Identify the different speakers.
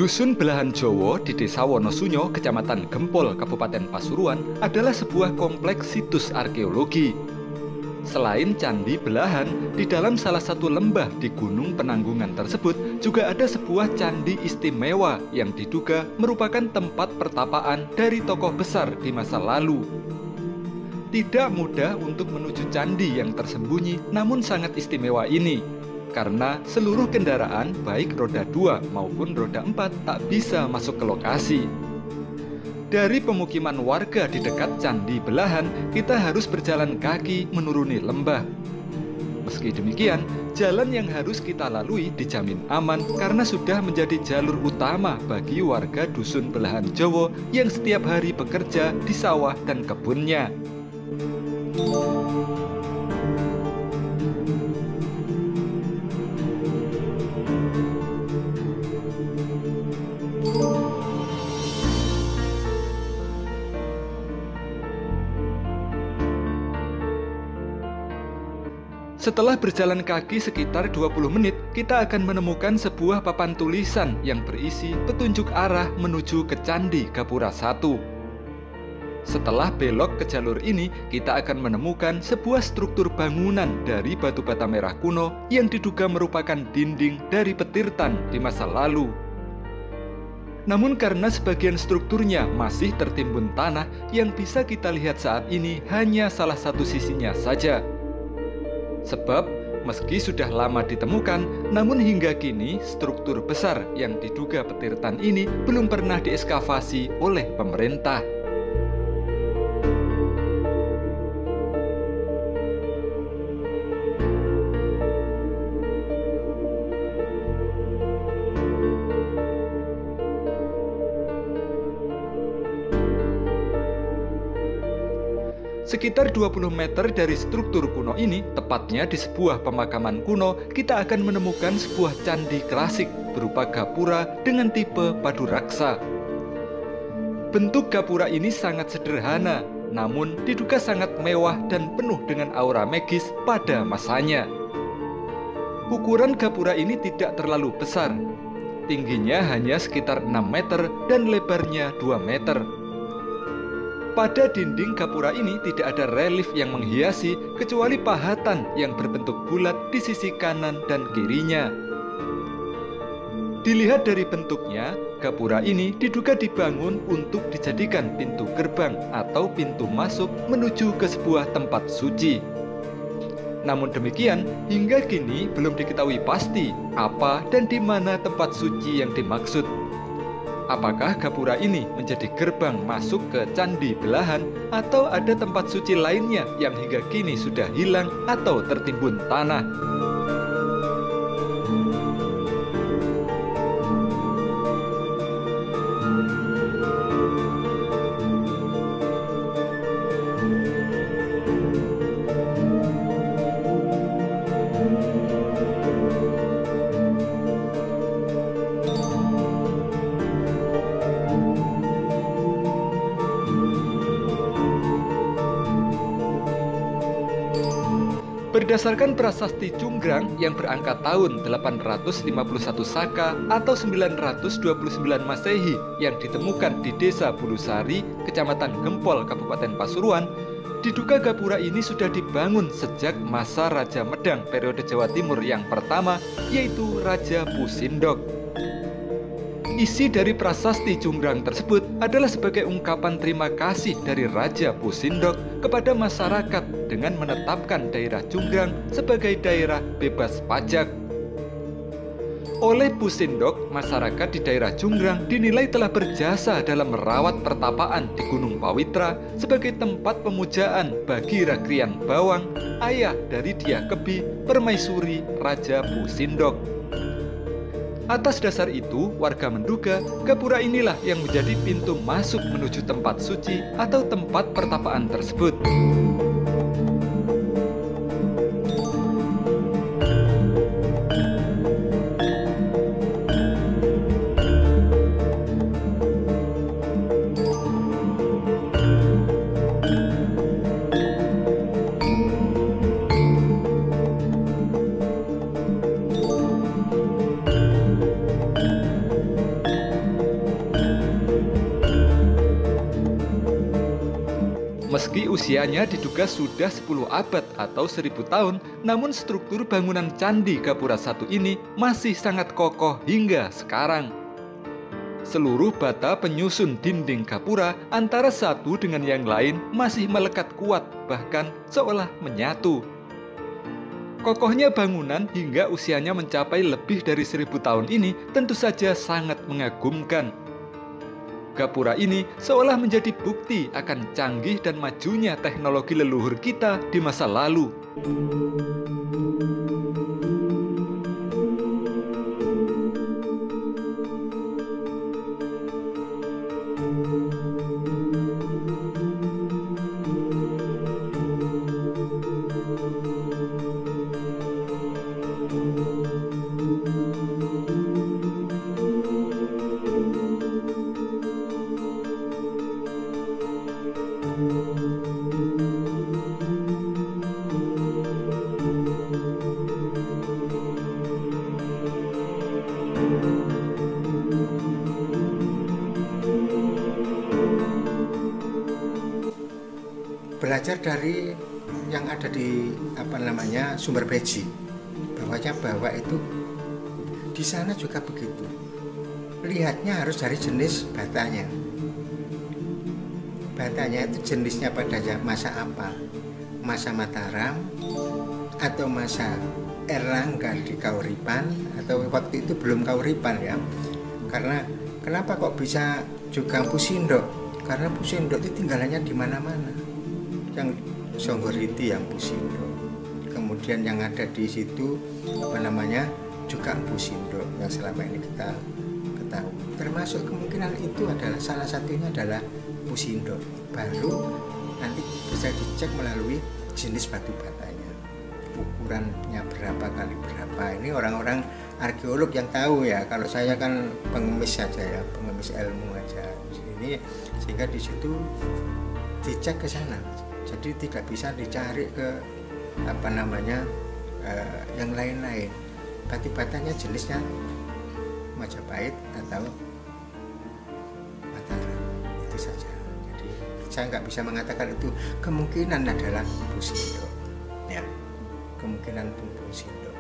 Speaker 1: Dusun Belahan Jowo di Desa Wonosunyo, Kecamatan Gempol, Kabupaten Pasuruan adalah sebuah kompleks situs arkeologi. Selain Candi Belahan, di dalam salah satu lembah di Gunung Penanggungan tersebut juga ada sebuah candi istimewa yang diduga merupakan tempat pertapaan dari tokoh besar di masa lalu. Tidak mudah untuk menuju candi yang tersembunyi namun sangat istimewa ini, karena seluruh kendaraan baik roda 2 maupun roda 4 tak bisa masuk ke lokasi. Dari pemukiman warga di dekat Candi Belahan, kita harus berjalan kaki menuruni lembah. Meski demikian, jalan yang harus kita lalui dijamin aman karena sudah menjadi jalur utama bagi warga Dusun Belahan Jowo yang setiap hari bekerja di sawah dan kebunnya. Setelah berjalan kaki sekitar 20 menit, kita akan menemukan sebuah papan tulisan yang berisi petunjuk arah menuju ke Candi Gapura 1. Setelah belok ke jalur ini, kita akan menemukan sebuah struktur bangunan dari batu bata merah kuno yang diduga merupakan dinding dari Petirtan di masa lalu. Namun karena sebagian strukturnya masih tertimbun tanah, yang bisa kita lihat saat ini hanya salah satu sisinya saja. Sebab, meski sudah lama ditemukan, namun hingga kini struktur besar yang diduga Petirtan ini belum pernah diekskavasi oleh pemerintah. Sekitar 20 meter dari struktur kuno ini, tepatnya di sebuah pemakaman kuno, kita akan menemukan sebuah candi klasik berupa gapura dengan tipe padu raksa. Bentuk gapura ini sangat sederhana, namun diduga sangat mewah dan penuh dengan aura magis pada masanya. Ukuran gapura ini tidak terlalu besar, tingginya hanya sekitar 6 meter dan lebarnya 2 meter. Pada dinding gapura ini tidak ada relief yang menghiasi kecuali pahatan yang berbentuk bulat di sisi kanan dan kirinya. Dilihat dari bentuknya, gapura ini diduga dibangun untuk dijadikan pintu gerbang atau pintu masuk menuju ke sebuah tempat suci. Namun demikian, hingga kini belum diketahui pasti apa dan di mana tempat suci yang dimaksud. Apakah gapura ini menjadi gerbang masuk ke Candi Belahan atau ada tempat suci lainnya yang hingga kini sudah hilang atau tertimbun tanah? Berdasarkan prasasti Cunggrang yang berangka tahun 851 Saka atau 929 Masehi yang ditemukan di Desa Bulusari, Kecamatan Gempol, Kabupaten Pasuruan, diduga gapura ini sudah dibangun sejak masa Raja Medang periode Jawa Timur yang pertama, yaitu Raja Pusindok. Isi dari prasasti Cunggrang tersebut adalah sebagai ungkapan terima kasih dari Raja Pusindok kepada masyarakat dengan menetapkan daerah Cunggrang sebagai daerah bebas pajak. Oleh Pusindok, masyarakat di daerah Cunggrang dinilai telah berjasa dalam merawat pertapaan di Gunung Pawitra sebagai tempat pemujaan bagi Rakrian Bawang, ayah dari Dyah Kebi, permaisuri Raja Pusindok. Atas dasar itu, warga menduga gapura inilah yang menjadi pintu masuk menuju tempat suci atau tempat pertapaan tersebut. Meski usianya diduga sudah 10 abad atau 1000 tahun, namun struktur bangunan Candi Gapura 1 ini masih sangat kokoh hingga sekarang. Seluruh bata penyusun dinding gapura antara satu dengan yang lain masih melekat kuat, bahkan seolah menyatu. Kokohnya bangunan hingga usianya mencapai lebih dari 1000 tahun ini tentu saja sangat mengagumkan. Gapura ini seolah menjadi bukti akan canggih dan majunya teknologi leluhur kita di masa lalu.
Speaker 2: Belajar dari yang ada di sumber Beji, bahwa itu di sana juga begitu. Lihatnya harus dari jenis batanya. Batanya itu jenisnya pada masa apa? Masa Mataram atau masa Erlangga di Kauripan, atau waktu itu belum Kauripan ya. Karena kenapa kok bisa juga Pusindok? Karena Pusindok itu tinggalannya di mana-mana. Yang Songgoriti yang Pusindok, kemudian yang ada di situ juga Pusindok yang selama ini kita ketahui. Termasuk kemungkinan itu adalah salah satunya adalah Pusindok. Baru nanti bisa dicek melalui jenis batu batanya, ukurannya berapa kali berapa. Ini orang-orang arkeolog yang tahu ya. Kalau saya kan pengemis saja ya, pengemis ilmu aja ini, sehingga di situ dicek ke sana. Jadi tidak bisa dicari ke yang lain-lain. Batu batanya jenisnya Majapahit atau Mataram, itu saja. Jadi saya nggak bisa mengatakan itu kemungkinan adalah Pusindok ya, kemungkinan Pusindok.